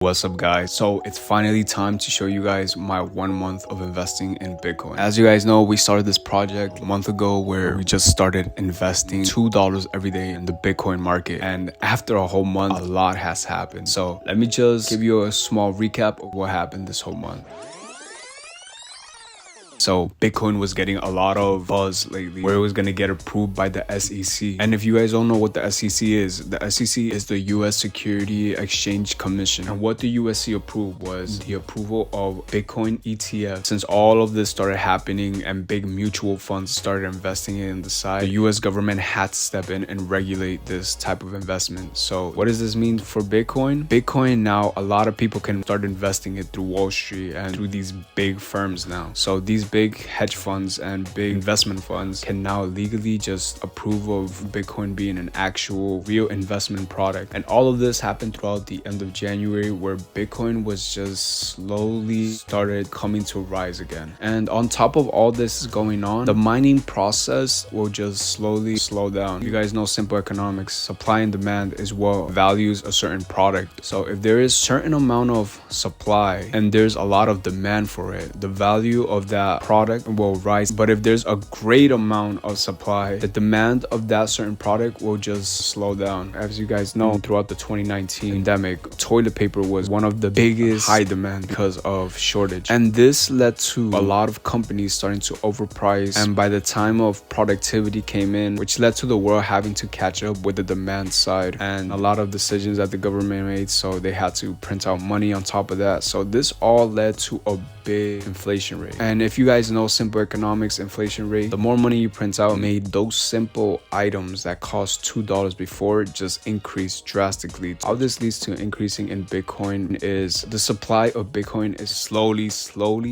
What's up guys? So it's finally time to show you guys my 1 month of investing in Bitcoin. As you guys know, we started this project a month ago where we just started investing $2 every day in the Bitcoin market, and after a whole month a lot has happened. So let me just give you a small recap of what happened this whole month. So Bitcoin was getting a lot of buzz lately where it was going to get approved by the SEC. And if you guys don't know what the SEC is the US Security Exchange Commission. And what the USC approved was the approval of Bitcoin ETF. Since all of this started happening and big mutual funds started investing in the side, the US government had to step in and regulate this type of investment. So what does this mean for Bitcoin? Bitcoin now, a lot of people can start investing it through Wall Street and through these big firms now. So these big hedge funds and big investment funds can now legally just approve of Bitcoin being an actual real investment product. And all of this happened throughout the end of January, where Bitcoin was just slowly started coming to rise again. And on top of all this going on, the mining process will just slowly slow down. You guys know simple economics, supply and demand is what values a certain product. So if there is certain amount of supply and there's a lot of demand for it, the value of that product will rise. But if there's a great amount of supply, the demand of that certain product will just slow down. As you guys know, throughout the 2019 pandemic, toilet paper was one of the biggest high demand because of shortage. And this led to a lot of companies starting to overprice. And by the time of productivity came in, which led to the world having to catch up with the demand side, and a lot of decisions that the government made, so they had to print out money on top of that. So this all led to a big inflation rate. And if you guys know simple economics, inflation rate, the more money you print out made those simple items that cost $2 before just increase drastically. How this leads to increasing in Bitcoin is the supply of Bitcoin is slowly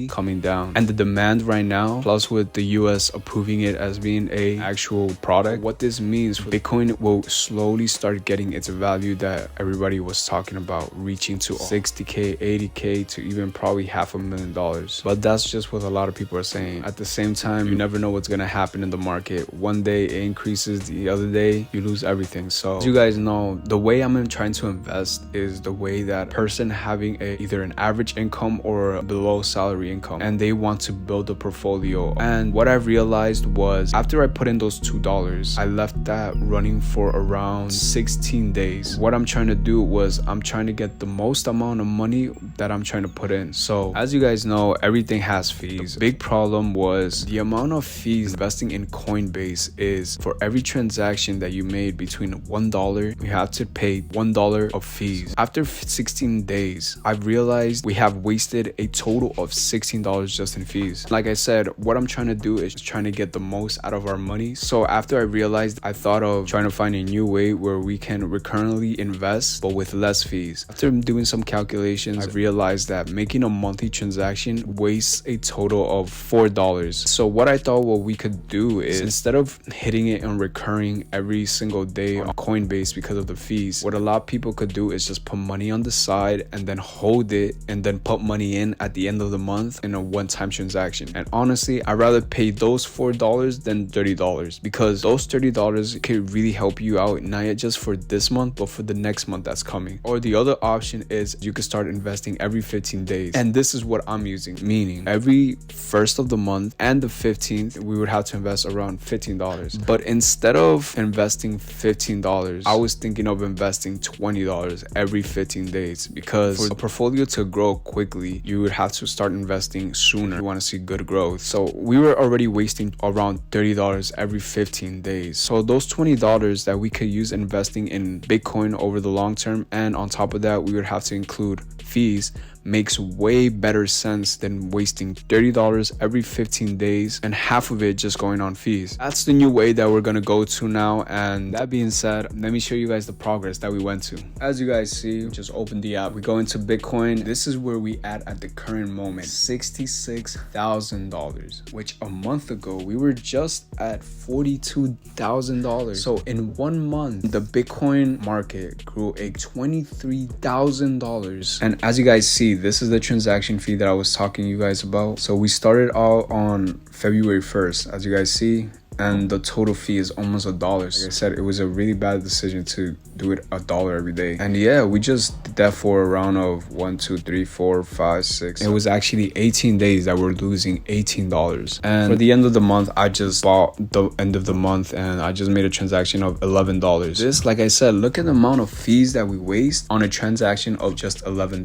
coming down, and the demand right now, plus with the US approving it as being a actual product, what this means for Bitcoin will slowly start getting its value that everybody was talking about, reaching to 60k, 80k, to even probably $500,000. But that's just what a lot of people are saying. At the same time, you never know what's gonna happen in the market. One day it increases, the other day you lose everything. So as you guys know, the way I'm trying to invest is the way that person having either an average income or below salary income, and they want to build a portfolio. And what I've realized was after I put in those $2, I left that running for around 16 days. What I'm trying to do was I'm trying to get the most amount of money that I'm trying to put in. So as you guys know, everything has fees. Big problem was the amount of fees investing in Coinbase is for every transaction that you made between $1, you have to pay $1 of fees. After 16 days, I've realized we have wasted a total of $16 just in fees. Like I said, what I'm trying to do is trying to get the most out of our money. So after I realized, I thought of trying to find a new way where we can recurrently invest but with less fees. After doing some calculations, I've realized that making a monthly transaction wastes a total of $4. So what I thought what we could do is, instead of hitting it on recurring every single day on Coinbase because of the fees, what a lot of people could do is just put money on the side and then hold it and then put money in at the end of the month in a one-time transaction. And honestly, I'd rather pay those $4 than $30, because those $30 could really help you out, not just for this month but for the next month that's coming. Or the other option is you could start investing every 15 days. And this is what I'm using, meaning every first of the month and the 15th we would have to invest around $15. But instead of investing $15, I was thinking of investing $20 every 15 days, because for a portfolio to grow quickly you would have to start investing sooner if you want to see good growth. So we were already wasting around $30 every 15 days. So those $20 that we could use investing in Bitcoin over the long term, and on top of that we would have to include fees, makes way better sense than wasting $30 every 15 days and half of it just going on fees. That's the new way that we're gonna go to now. And that being said, let me show you guys the progress that we went to. As you guys see, just open the app, we go into Bitcoin. This is where we at the current moment, $66,000, which a month ago we were just at $42,000. So in 1 month the Bitcoin market grew a $23,000. And as you guys see, this is the transaction fee that I was talking to you guys about. So we started out on February 1st. As you guys see, and the total fee is almost $1. Like I said, it was a really bad decision to do it $1 every day. And yeah, we just did that for a round of 1, 2, 3, 4, 5, 6. It was actually 18 days that we're losing $18. And for the end of the month, I just bought the end of the month and I just made a transaction of $11. This, like I said, look at the amount of fees that we waste on a transaction of just $11.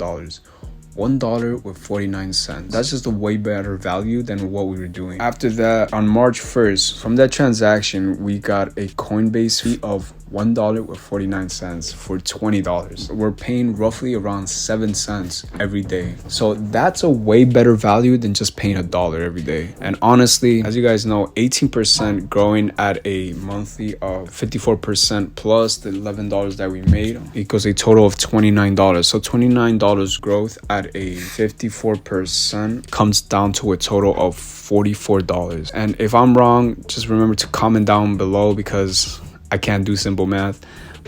$1 with 49 cents. That's just a way better value than what we were doing. After that, on March 1st, from that transaction, we got a Coinbase fee of $1 with 49 cents for $20. We're paying roughly around 7 cents every day. So that's a way better value than just paying $1 every day. And honestly, as you guys know, 18% growing at a monthly of 54% plus the $11 that we made equals a total of $29. So $29 growth at a 54% comes down to a total of $44. And if I'm wrong, just remember to comment down below because I can't do simple math,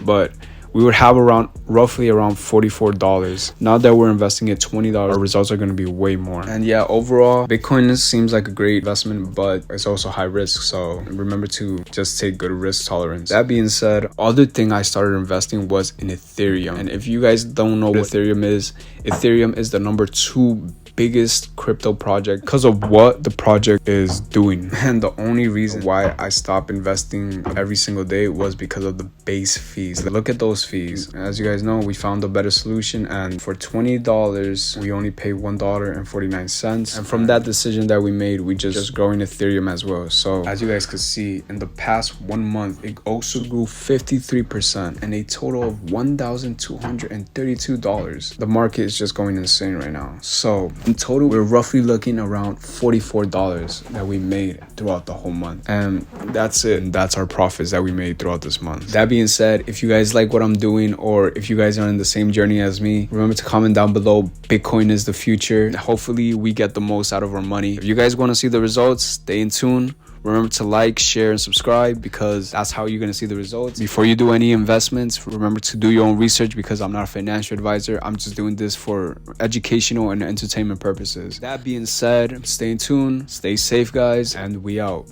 but we would have roughly around $44. Now that we're investing at $20, our results are going to be way more. And yeah, overall, Bitcoin seems like a great investment, but it's also high risk. So remember to just take good risk tolerance. That being said, other thing I started investing was in Ethereum. And if you guys don't know what Ethereum is the number 2 biggest crypto project because of what the project is doing. And the only reason why I stopped investing every single day was because of the base fees. Look at those fees. As you guys know, we found a better solution, and for $20 we only pay $1.49. And from that decision that we made, we just growing Ethereum as well. So as you guys could see, in the past 1 month it also grew 53% and a total of $1,232. The market is just going insane right now. So in total, we're roughly looking around $44 that we made throughout the whole month. And that's it. And that's our profits that we made throughout this month. That being said, if you guys like what I'm doing, or if you guys are in the same journey as me, remember to comment down below. Bitcoin is the future. Hopefully we get the most out of our money. If you guys want to see the results, stay in tune. Remember to like, share, and subscribe because that's how you're going to see the results. Before you do any investments, remember to do your own research because I'm not a financial advisor. I'm just doing this for educational and entertainment purposes. That being said, stay in tune, stay safe, guys, and we out.